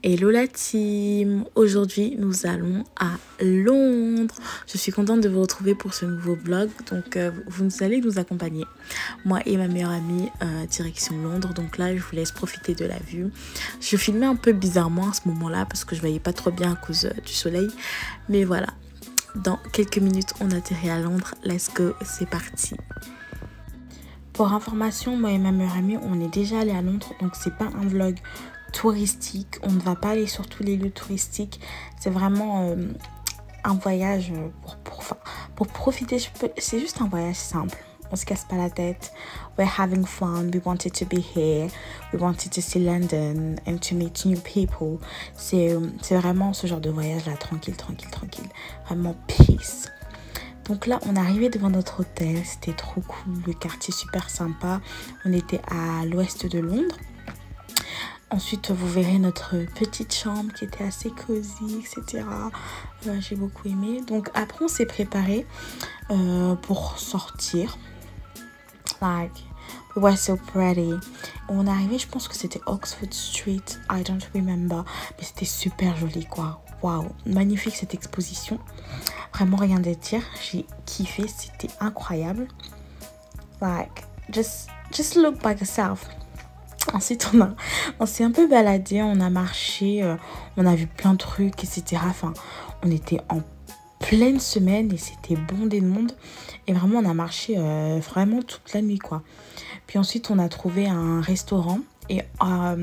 Hello la team, aujourd'hui nous allons à Londres. Je suis contente de vous retrouver pour ce nouveau vlog. Donc vous allez nous accompagner, moi et ma meilleure amie, direction Londres. Donc là je vous laisse profiter de la vue. Je filmais un peu bizarrement à ce moment là parce que je voyais pas trop bien à cause du soleil. Mais voilà, dans quelques minutes on atterrit à Londres. Let's go, c'est parti. Pour information, moi et ma meilleure amie on est déjà allé à Londres. Donc c'est pas un vlog touristique, on ne va pas aller sur tous les lieux touristiques, c'est vraiment un voyage pour profiter. C'est juste un voyage simple, on se casse pas la tête. We're having fun, we wanted to be here, we wanted to see London and to meet new people. C'est vraiment ce genre de voyage là, tranquille, vraiment peace. Donc là, on est arrivé devant notre hôtel, c'était trop cool, le quartier super sympa. On était à l'ouest de Londres. Ensuite, vous verrez notre petite chambre qui était assez cosy, etc. J'ai beaucoup aimé. Donc après, on s'est préparé pour sortir. Like, we were so pretty. On est arrivé, je pense que c'était Oxford Street. I don't remember. Mais c'était super joli, quoi. Waouh, magnifique cette exposition. Vraiment rien à dire. J'ai kiffé, c'était incroyable. Like, just look by yourself. Ensuite, on s'est un peu baladé, on a marché, on a vu plein de trucs, etc. Enfin, on était en pleine semaine et c'était bondé de monde. Et vraiment, on a marché vraiment toute la nuit, quoi. Puis ensuite, on a trouvé un restaurant. Et en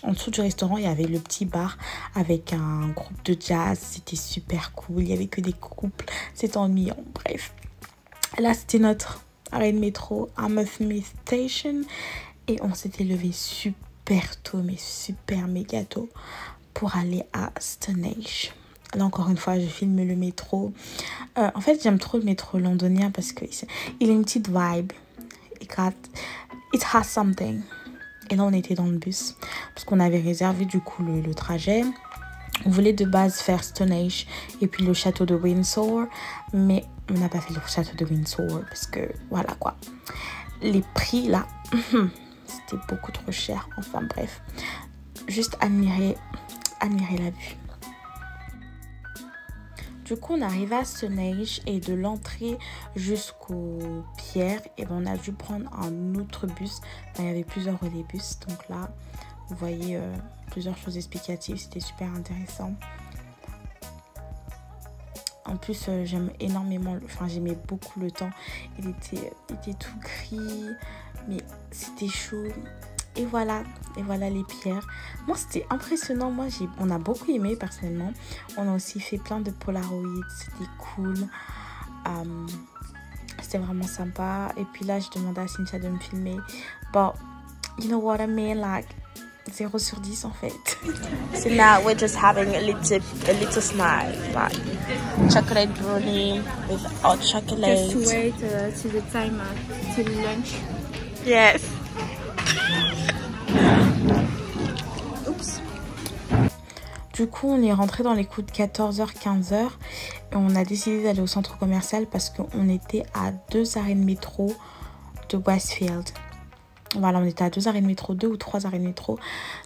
dessous du restaurant, il y avait le petit bar avec un groupe de jazz. C'était super cool, il n'y avait que des couples. C'était ennuyant, bref. Là, c'était notre arrêt de métro, Hammersmith Station. Et on s'était levé super tôt, mais super méga tôt, pour aller à Stonehenge. Là, encore une fois, je filme le métro. En fait, j'aime trop le métro londonien parce qu'il a une petite vibe. It has something. Et là, on était dans le bus parce qu'on avait réservé du coup le trajet. On voulait de base faire Stonehenge et puis le château de Windsor. Mais on n'a pas fait le château de Windsor parce que voilà quoi. Les prix là... C'était beaucoup trop cher. Enfin bref, juste admirer la vue. Du coup, on arrive à Stonehenge et de l'entrée jusqu'aux pierres, et ben on a dû prendre un autre bus. Enfin, il y avait plusieurs relais-bus. Donc là, vous voyez plusieurs choses explicatives. C'était super intéressant. En plus, j'aime énormément, j'aimais beaucoup le temps. Il était tout gris, mais c'était chaud. Et voilà les pierres. Moi, c'était impressionnant. On a beaucoup aimé personnellement. On a aussi fait plein de Polaroids. C'était cool. C'était vraiment sympa. Et puis là, je demandais à Cynthia de me filmer. But, you know what I mean? Like, 0 sur 10 en fait. So now we're just having a little snack, like chocolate brownie with hot chocolate. Just wait till the time till lunch. Yes. Oops. Du coup, on est rentré dans les coups de 14h, 15h et on a décidé d'aller au centre commercial parce qu'on était à 2 arrêts de métro de Westfield. Voilà, on était à 2 arrêts de métro, 2 ou 3 arrêts de métro.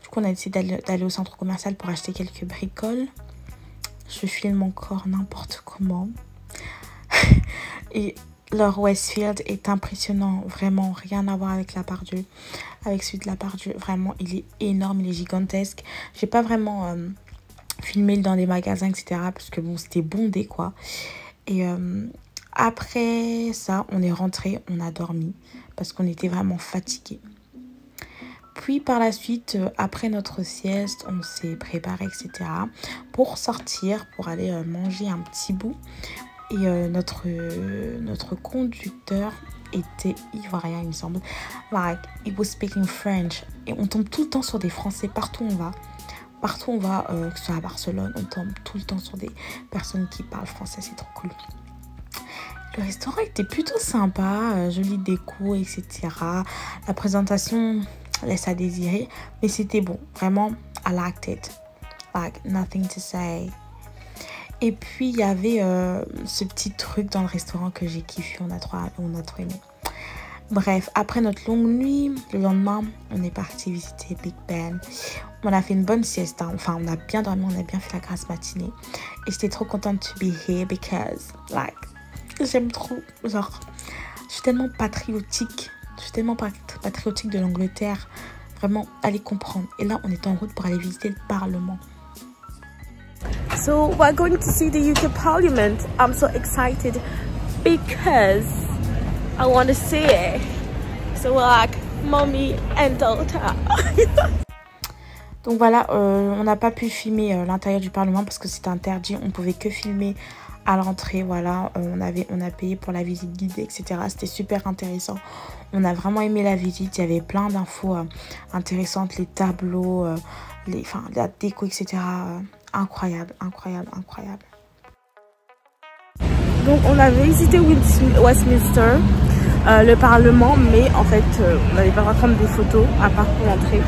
Du coup, on a décidé d'aller au centre commercial pour acheter quelques bricoles. Je filme encore n'importe comment. Et leur Westfield est impressionnant. Vraiment, rien à voir avec la Part-Dieu. Avec celui de la Part-Dieu. Vraiment, il est énorme, il est gigantesque. J'ai pas vraiment filmé dans des magasins, etc. Parce que bon, c'était bondé, quoi. Et... après ça, on est rentré, on a dormi parce qu'on était vraiment fatigués. Puis par la suite, après notre sieste, on s'est préparé, etc. pour sortir, pour aller manger un petit bout. Et notre conducteur était ivoirien, il me semble. Like, he was speaking French. Et on tombe tout le temps sur des Français partout où on va. Partout où on va, que ce soit à Barcelone, on tombe tout le temps sur des personnes qui parlent français, c'est trop cool. Le restaurant était plutôt sympa, jolie déco, etc. La présentation laisse à désirer, mais c'était bon. Vraiment, I liked it. Like, nothing to say. Et puis, il y avait ce petit truc dans le restaurant que j'ai kiffé. On a trop aimé. Bref, après notre longue nuit, le lendemain, on est parti visiter Big Ben. On a fait une bonne sieste, hein. Enfin, on a bien dormi, on a bien fait la grasse matinée. Et j'étais trop contente to be here because, like, j'aime trop, genre, je suis tellement patriotique. Je suis tellement patriotique de l'Angleterre. Vraiment, allez comprendre. Et là, on est en route pour aller visiter le Parlement. So we're going to see the UK Parliament. I'm so excited because I want to see it. So we're like mommy and daughter. Donc voilà, on n'a pas pu filmer l'intérieur du Parlement parce que c'était interdit. On pouvait que filmer à l'entrée. Voilà, on a payé pour la visite guidée, etc. C'était super intéressant. On a vraiment aimé la visite. Il y avait plein d'infos intéressantes, les tableaux, la déco, etc. Incroyable, incroyable, incroyable. Donc on avait visité Westminster, le Parlement, mais en fait on n'avait pas le droit de prendre des photos à part pour l'entrée.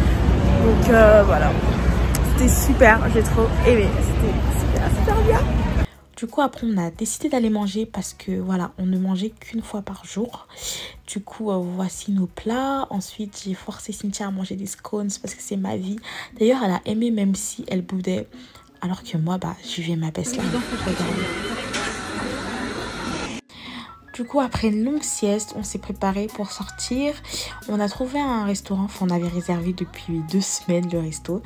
Donc voilà, c'était super, j'ai trop aimé, c'était super, super bien. Du coup après on a décidé d'aller manger parce que voilà, on ne mangeait qu'une fois par jour. Du coup voici nos plats. Ensuite j'ai forcé Cynthia à manger des scones parce que c'est ma vie. D'ailleurs elle a aimé même si elle boudait. Alors que moi, bah, je vivais ma baisse là. Du coup, après une longue sieste, on s'est préparé pour sortir. On a trouvé un restaurant. Enfin, on avait réservé depuis 2 semaines le resto.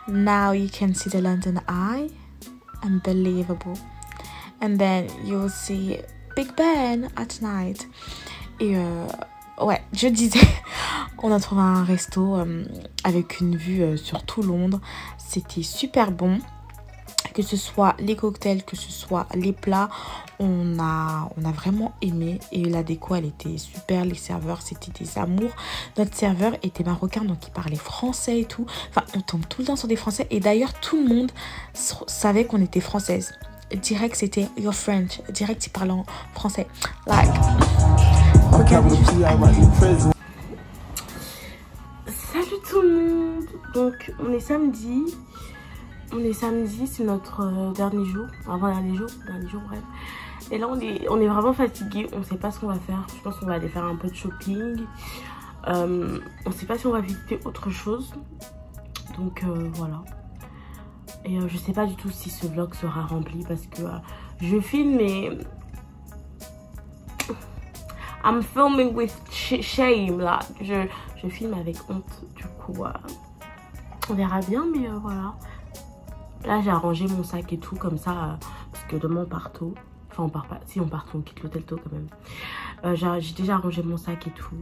Now you can see the London Eye. Unbelievable. And then you'll see Big Ben at night. Et ouais, je disais, on a trouvé un resto avec une vue sur tout Londres. C'était super bon. Que ce soit les cocktails, que ce soit les plats, on a vraiment aimé. Et la déco, elle était super. Les serveurs, c'était des amours. Notre serveur était marocain, donc il parlait français et tout. Enfin, on tombe tout le temps sur des français. Et d'ailleurs, tout le monde savait qu'on était française. Direct, c'était « You're French ». Direct, il parlait en français. Like, regardez juste. Salut tout le monde. Donc, on est samedi. C'est notre dernier jour, dernier jour, bref. Et là, on est vraiment fatigué. On sait pas ce qu'on va faire. Je pense qu'on va aller faire un peu de shopping. On sait pas si on va visiter autre chose. Donc voilà. Et je sais pas du tout si ce vlog sera rempli parce que je filme et I'm filming with shame là. Je filme avec honte. Du coup, on verra bien, mais voilà. Là, j'ai arrangé mon sac et tout, comme ça, parce que demain on part tôt. Enfin, on part pas. Si on part tôt, on quitte l'hôtel tôt quand même. J'ai déjà arrangé mon sac et tout.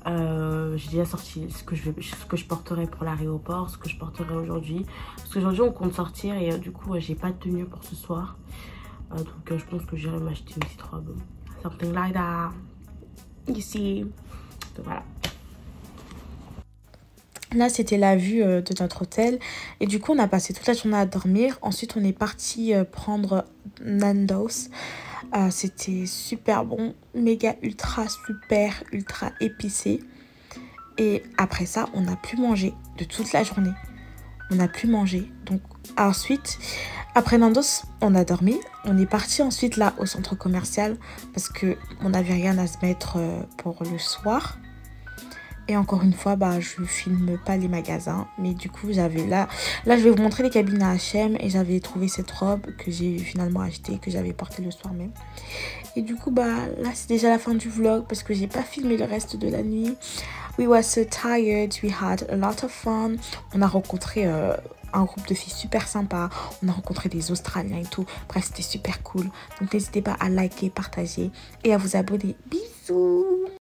J'ai déjà sorti ce que je porterai pour l'aéroport, ce que je porterai aujourd'hui. Parce qu'aujourd'hui, on compte sortir et du coup, j'ai pas de tenue pour ce soir. Donc, je pense que j'irai m'acheter une petite robe. Something like that. Ici. Donc, voilà. Là, c'était la vue de notre hôtel. Et du coup, on a passé toute la journée à dormir. Ensuite, on est parti prendre Nando's. C'était super bon. Méga, ultra, super, ultra épicé. Et après ça, on n'a plus mangé de toute la journée. On n'a plus mangé. Donc, ensuite, après Nando's, on a dormi. On est parti ensuite là au centre commercial parce qu'on n'avait rien à se mettre pour le soir. Et encore une fois, bah, je filme pas les magasins. Mais du coup, j'avais là, je vais vous montrer les cabines à H&M. Et j'avais trouvé cette robe que j'ai finalement achetée, que j'avais portée le soir même. Et du coup, bah, là, c'est déjà la fin du vlog parce que j'ai pas filmé le reste de la nuit. We were so tired. We had a lot of fun. On a rencontré un groupe de filles super sympa. On a rencontré des Australiens et tout. Bref, c'était super cool. Donc, n'hésitez pas à liker, partager et à vous abonner. Bisous!